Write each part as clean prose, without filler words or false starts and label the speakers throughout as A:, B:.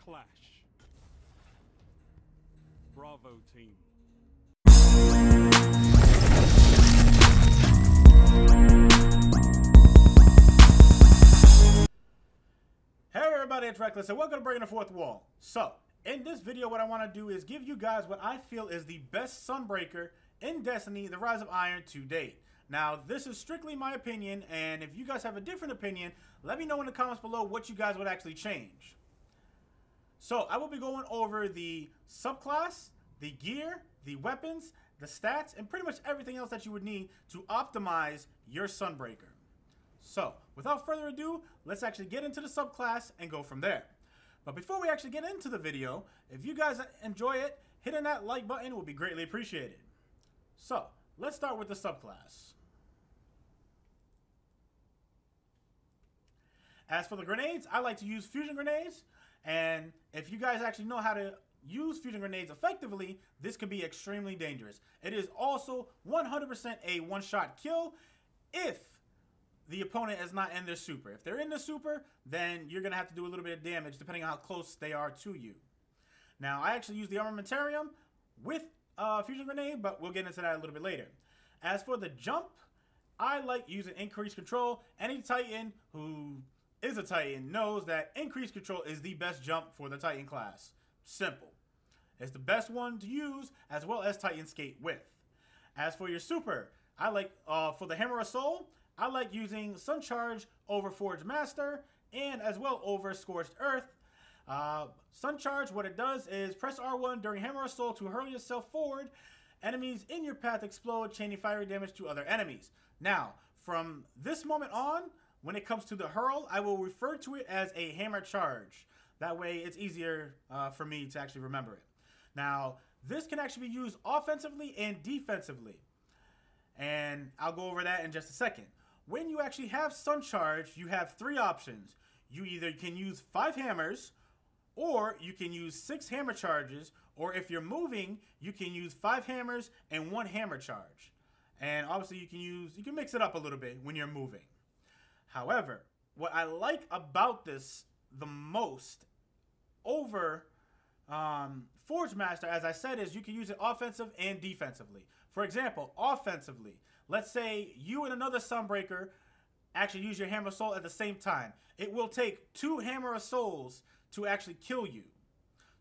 A: clash. Bravo team.
B: Hey everybody, it's Reckless and welcome to Breaking the Fourth Wall. So, in this video what I want to do is give you guys what I feel is the best Sunbreaker in Destiny, The Rise of Iron to date. Now, this is strictly my opinion, and if you guys have a different opinion, let me know in the comments below what you guys would actually change. So, I will be going over the subclass, the gear, the weapons, the stats, and pretty much everything else that you would need to optimize your Sunbreaker. So, without further ado, let's actually get into the subclass and go from there. But before we actually get into the video, if you guys enjoy it, hitting that like button would be greatly appreciated. So, let's start with the subclass. As for the grenades, I like to use fusion grenades, and if you guys actually know how to use fusion grenades effectively, this could be extremely dangerous. It is also 100% a one-shot kill if the opponent is not in their super. If they're in the super, then you're going to have to do a little bit of damage depending on how close they are to you. Now, I actually use the Armamentarium with fusion grenade, but we'll get into that a little bit later. As for the jump, I like using increased control. Any Titan who is a Titan knows that increased control is the best jump for the Titan class. Simple. It's the best one to use as well as Titan skate with. As for your super, I like for the Hammer of Soul, I like using Sun Charge over Forge Master and as well over Scorched Earth. Sun Charge, what it does is press R1 during Hammer of Soul to hurl yourself forward. Enemies in your path explode, chaining fiery damage to other enemies. Now, from this moment on, when it comes to the hurl, I will refer to it as a Hammer Charge. That way, it's easier for me to actually remember it. Now, this can actually be used offensively and defensively. And I'll go over that in just a second. When you actually have Sun Charge, you have three options. You either can use 5 hammers, or you can use 6 hammer charges, or if you're moving, you can use 5 hammers and 1 hammer charge. And obviously you can mix it up a little bit when you're moving. However, what I like about this the most over Forge Master, as I said, is you can use it offensive and defensively. For example, offensively, let's say you and another Sunbreaker actually use your Hammer of Soul at the same time. It will take 2 Hammer of Souls to actually kill you.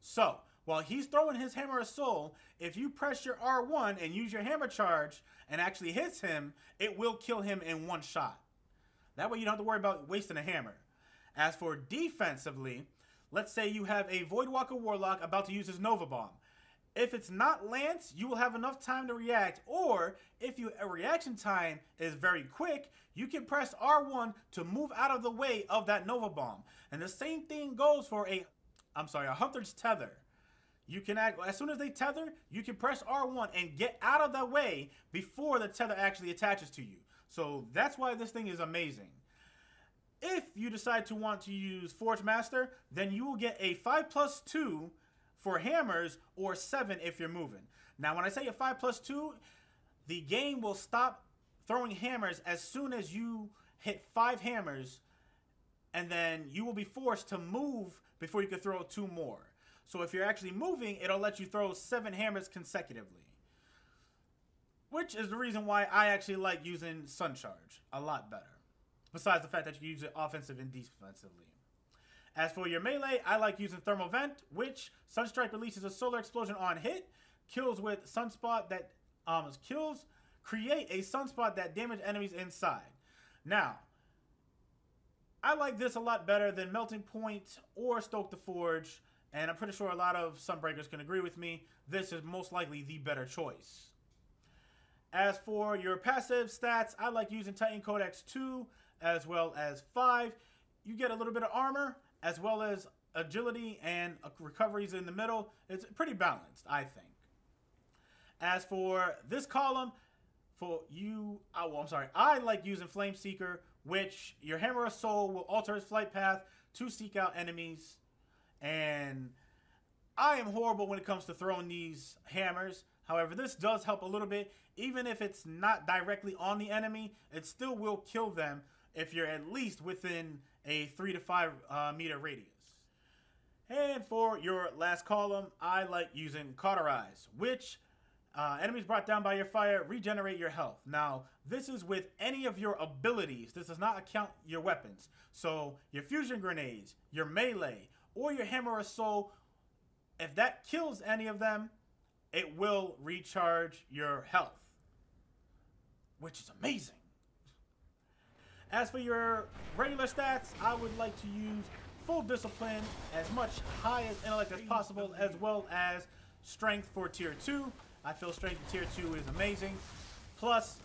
B: So, while he's throwing his Hammer of Soul, if you press your R1 and use your Hammer Charge and actually hits him, it will kill him in one shot. That way you don't have to worry about wasting a hammer. As for defensively, let's say you have a Voidwalker Warlock about to use his Nova Bomb. If it's not Lance, you will have enough time to react, or if your reaction time is very quick, you can press R1 to move out of the way of that Nova Bomb. And the same thing goes for a Hunter's Tether. You can as soon as they tether, you can press R1 and get out of the way before the tether actually attaches to you. So that's why this thing is amazing. If you decide to want to use Forge Master, then you will get a 5+2 for hammers, or 7 if you're moving. Now, when I say a 5+2, the game will stop throwing hammers as soon as you hit 5 hammers, and then you will be forced to move before you can throw 2 more. So if you're actually moving, it'll let you throw 7 hammers consecutively. Which is the reason why I actually like using Sun Charge a lot better. Besides the fact that you can use it offensive and defensively. As for your melee, I like using Thermal Vent, which Sunstrike releases a solar explosion on hit, kills with Sunspot that create a Sunspot that damage enemies inside. Now, I like this a lot better than Melting Point or Stoke the Forge, and I'm pretty sure a lot of Sunbreakers can agree with me. This is most likely the better choice. As for your passive stats, I like using Titan Codex 2 as well as 5. You get a little bit of armor as well as agility and recoveries in the middle. It's pretty balanced, I think. As for this column, I like using Flame Seeker, which your Hammer of Soul will alter his flight path to seek out enemies. And I am horrible when it comes to throwing these hammers. However, this does help a little bit. Even if it's not directly on the enemy, it still will kill them if you're at least within a 3 to 5 meter radius. And for your last column, I like using Cauterize, which enemies brought down by your fire regenerate your health. Now, this is with any of your abilities. This does not account your weapons. So, your fusion grenades, your melee, or your hammer or soul, if that kills any of them, it will recharge your health, which is amazing. As for your regular stats, I would like to use full discipline, as much high as intellect as possible, as well as strength for tier 2. I feel strength in tier 2 is amazing. Plus,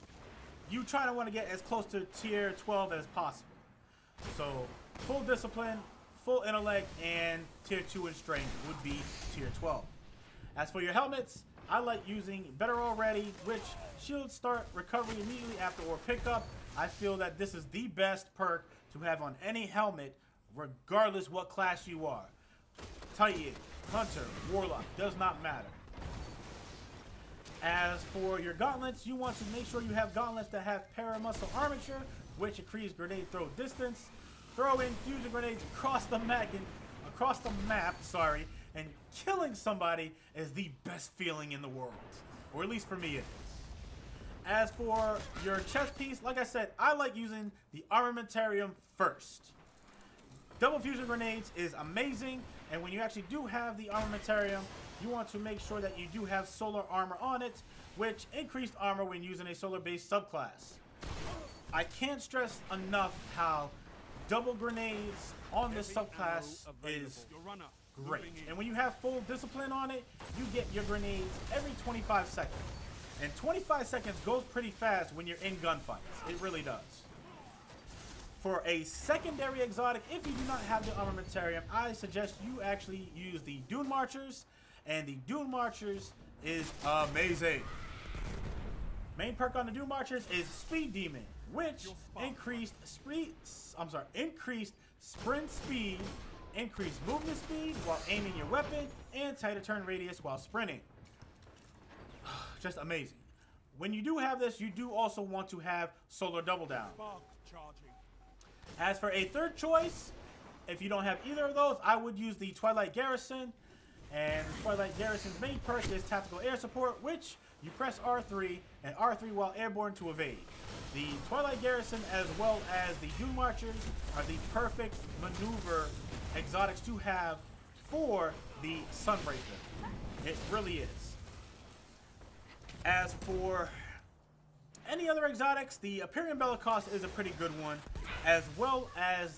B: you try to want to get as close to tier 12 as possible. So, full discipline, full intellect, and tier 2 in strength would be tier 12. As for your helmets, I like using Better Already, which shields start recovery immediately after or pickup. I feel that this is the best perk to have on any helmet, regardless what class you are. Titan, Hunter, Warlock, does not matter. As for your gauntlets, you want to make sure you have gauntlets that have paramuscle armature, which increase grenade throw distance. Throw in fusion grenades across the map, and killing somebody is the best feeling in the world, or at least for me it is. As for your chest piece, like I said, I like using the armamentarium first. Double fusion grenades is amazing, and when you actually do have the armamentarium, you want to make sure that you do have solar armor on it, which increased armor when using a solar-based subclass. I can't stress enough how double grenades on this subclass is great. And when you have full discipline on it, you get your grenades every 25 seconds. And 25 seconds goes pretty fast when you're in gunfights. It really does. For a secondary exotic, if you do not have the armamentarium, I suggest you actually use the Dune Marchers. And the Dune Marchers is amazing. Main perk on the Dune Marchers is Speed Demon, which increased sprint speed, increased movement speed while aiming your weapon, and tighter turn radius while sprinting. Just amazing. When you do have this, you do also want to have Solar Double Down. As for a third choice, if you don't have either of those, I would use the Twilight Garrison. And Twilight Garrison's main perk is Tactical Air Support, which you press R3 and R3 while airborne to evade. The Twilight Garrison, as well as the Dune Marchers, are the perfect maneuver exotics to have for the Sunbreaker. It really is. As for any other exotics, the Imperium Bellicose is a pretty good one, as well as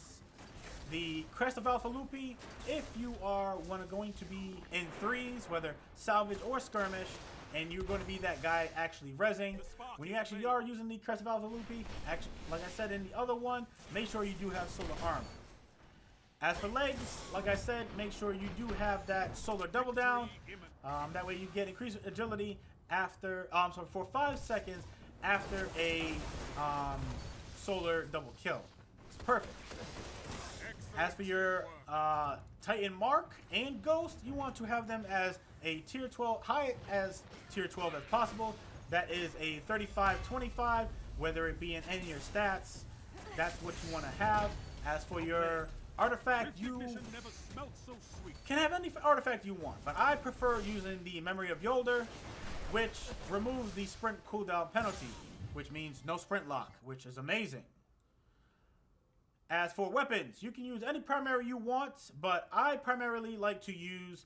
B: the Crest of Alpha Lupi. If you are going to be in threes, whether salvage or skirmish, and you're going to be that guy actually rezzing, when you actually are using the Crest of Alpha Lupi, actually, like I said in the other one, make sure you do have solar armor. As for legs, like I said, make sure you do have that solar double down. That way you get increased agility after, for 5 seconds after a solar double kill. It's perfect. As for your Titan Mark and Ghost, you want to have them as a tier 12, high as tier 12 as possible. That is a 35-25, whether it be in any of your stats. That's what you want to have. As for your artifact, you can have any artifact you want, but I prefer using the Memory of Yolder, which removes the sprint cooldown penalty, which means no sprint lock, which is amazing. As for weapons, you can use any primary you want, but I primarily like to use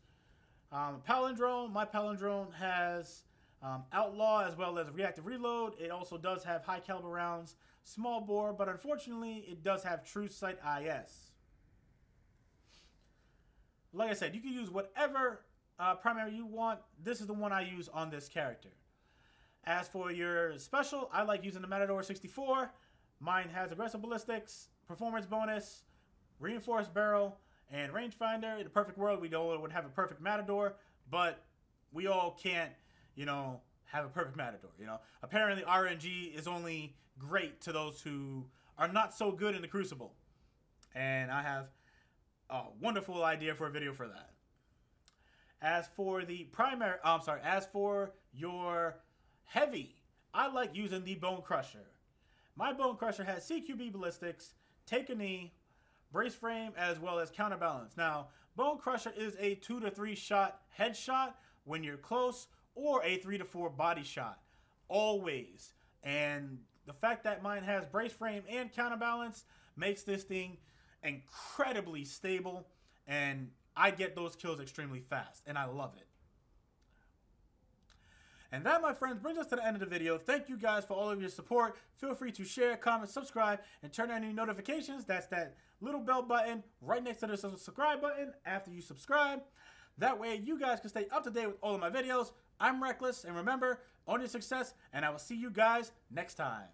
B: Palindrome. My Palindrome has Outlaw as well as Reactive Reload. It also does have high caliber rounds, small bore, but unfortunately it does have True Sight IS. Like I said, you can use whatever primary you want. This is the one I use on this character. As for your special, I like using the Matador 64. Mine has Aggressive Ballistics, Performance Bonus, Reinforced Barrel, and Rangefinder. In a perfect world, we all would have a perfect Matador, but we all can't, have a perfect Matador, Apparently, RNG is only great to those who are not so good in the Crucible. And I have a wonderful idea for a video for that. As for the as for your heavy, I like using the Bone Crusher. My Bone Crusher has CQB Ballistics, Take a Knee, brace frame, as well as counterbalance. Now, Bone Crusher is a 2 to 3 shot headshot when you're close, or a 3 to 4 body shot, always. And the fact that mine has brace frame and counterbalance makes this thing incredibly stable, and I get those kills extremely fast, and I love it. And that, my friends, brings us to the end of the video. Thank you guys for all of your support. Feel free to share, comment, subscribe, and turn on any notifications. That's that little bell button right next to the subscribe button after you subscribe. That way you guys can stay up to date with all of my videos. I'm Reckless, and remember, own your success, and I will see you guys next time.